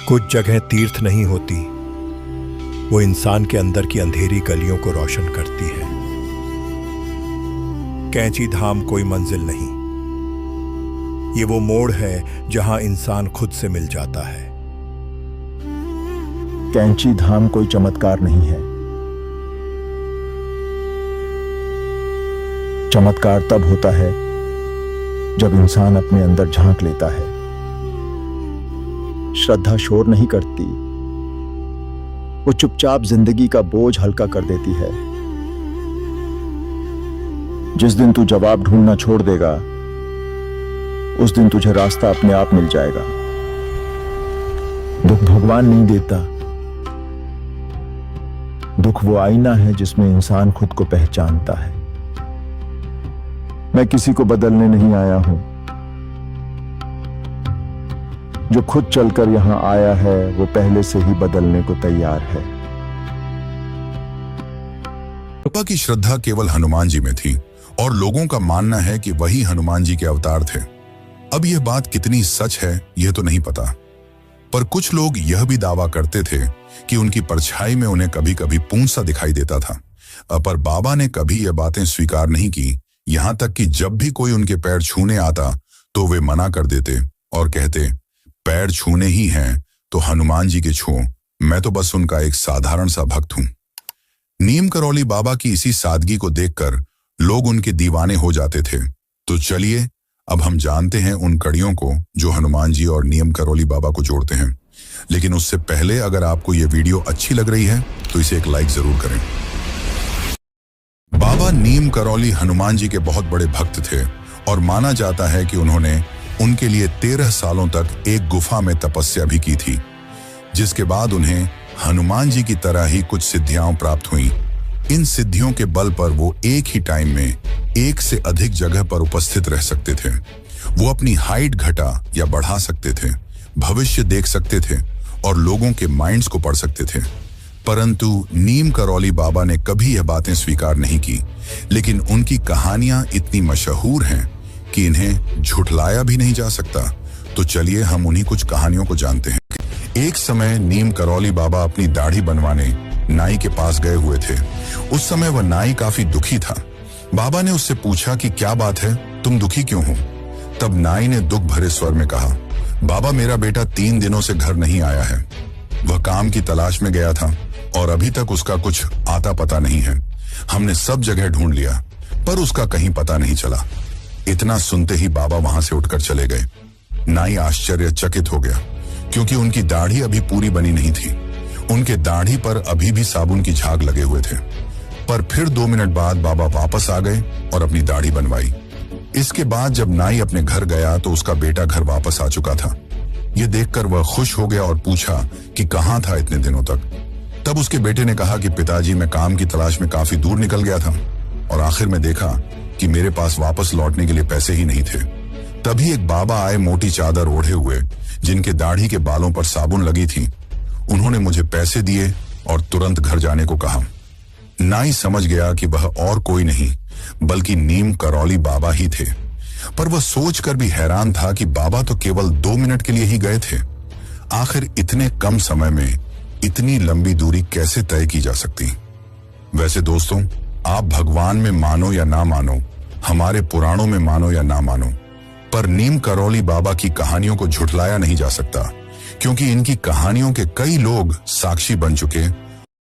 कुछ जगह तीर्थ नहीं होती, वो इंसान के अंदर की अंधेरी गलियों को रोशन करती है। कैंची धाम कोई मंजिल नहीं, ये वो मोड़ है जहां इंसान खुद से मिल जाता है। कैंची धाम कोई चमत्कार नहीं है। चमत्कार तब होता है जब इंसान अपने अंदर झांक लेता है। श्रद्धा शोर नहीं करती, वो चुपचाप जिंदगी का बोझ हल्का कर देती है। जिस दिन तू जवाब ढूंढना छोड़ देगा, उस दिन तुझे रास्ता अपने आप मिल जाएगा। दुख भगवान नहीं देता, दुख वो आईना है जिसमें इंसान खुद को पहचानता है। मैं किसी को बदलने नहीं आया हूं, जो खुद चलकर यहां आया है वो पहले से ही बदलने को तैयार है। पापा की श्रद्धा केवल हनुमान जी में थी और लोगों का मानना है कि वही हनुमान जी के अवतार थे। अब यह बात कितनी सच है यह तो नहीं पता, पर कुछ लोग यह भी दावा करते थे कि उनकी परछाई में उन्हें कभी कभी पूंछ सा दिखाई देता था। पर बाबा ने कभी यह बातें स्वीकार नहीं की, यहां तक कि जब भी कोई उनके पैर छूने आता तो वे मना कर देते और कहते, पैर छूने ही हैं तो हनुमान जी के छुओ, मैं तो बस उनका एक साधारण सा भक्त हूं। नीम करौली बाबा की इसी सादगी को देखकर लोग उनके दीवाने हो जाते थे। तो चलिए अब हम जानते हैं उन कड़ियों को जो हनुमान जी और नीम करौली बाबा को जोड़ते हैं। लेकिन उससे पहले अगर आपको यह वीडियो अच्छी लग रही है तो इसे एक लाइक जरूर करें। बाबा नीम करौली हनुमान जी के बहुत बड़े भक्त थे और माना जाता है कि उन्होंने उनके लिए 13 सालों तक एक गुफा में तपस्या भी की थी, जिसके बाद उन्हें हनुमान जी की तरह ही कुछ सिद्धियां प्राप्त हुईं। इन सिद्धियों के बल पर वो एक ही टाइम में एक से अधिक जगह पर उपस्थित रह सकते थे। वो अपनी हाइट घटा या बढ़ा सकते थे, भविष्य देख सकते थे और लोगों के माइंड्स को पढ़ सकते थे। परंतु नीम करौली बाबा ने कभी यह बातें स्वीकार नहीं की, लेकिन उनकी कहानियां इतनी मशहूर हैं कि इन्हें झुठलाया भी नहीं जा सकता। तो चलिए हम उन्हीं कुछ कहानियों को जानते हैं। एक समय नीम करौली बाबा अपनी दाढ़ी बनवाने नाई के पास गए हुए थे। उस समय वह नाई काफी दुखी था। बाबा ने उससे पूछा कि क्या बात है, तुम दुखी क्यों हो? तब नाई ने दुख भरे स्वर में कहा, बाबा मेरा बेटा 3 दिनों से घर नहीं आया है। वह काम की तलाश में गया था और अभी तक उसका कुछ आता पता नहीं है। हमने सब जगह ढूंढ लिया पर उसका कहीं पता नहीं चला। इतना सुनते ही बाबा वहां से उठकर चले गए। नाई आश्चर्यचकित हो गया क्योंकि उनकी दाढ़ी अभी पूरी बनी नहीं थी। उनके दाढ़ी पर अभी भी साबुन की झाग लगे हुए थे। पर फिर 2 मिनट बाद बाबा वापस आ गए और अपनी दाढ़ी बनवाई। इसके बाद जब नाई अपने घर गया तो उसका बेटा घर वापस आ चुका था। यह देखकर वह खुश हो गया और पूछा कि कहाँ था इतने दिनों तक। तब उसके बेटे ने कहा कि पिताजी मैं काम की तलाश में काफी दूर निकल गया था और आखिर में देखा कि मेरे पास वापस लौटने के लिए पैसे ही नहीं थे। तभी एक बाबा आए मोटी चादर ओढ़े हुए, जिनके दाढ़ी के बालों पर साबुन लगी थी। उन्होंने मुझे पैसे दिए और तुरंत घर जाने को कहा। नाई समझ गया कि वह और कोई नहीं बल्कि नीम करौली बाबा ही थे। पर वह सोचकर भी हैरान था कि बाबा तो केवल 2 मिनट के लिए ही गए थे। आखिर इतने कम समय में इतनी लंबी दूरी कैसे तय की जा सकती? वैसे दोस्तों, आप भगवान में मानो या ना मानो, हमारे पुराणों में मानो या ना मानो, पर नीम करौली बाबा की कहानियों को झुठलाया नहीं जा सकता, क्योंकि इनकी कहानियों के कई लोग साक्षी बन चुके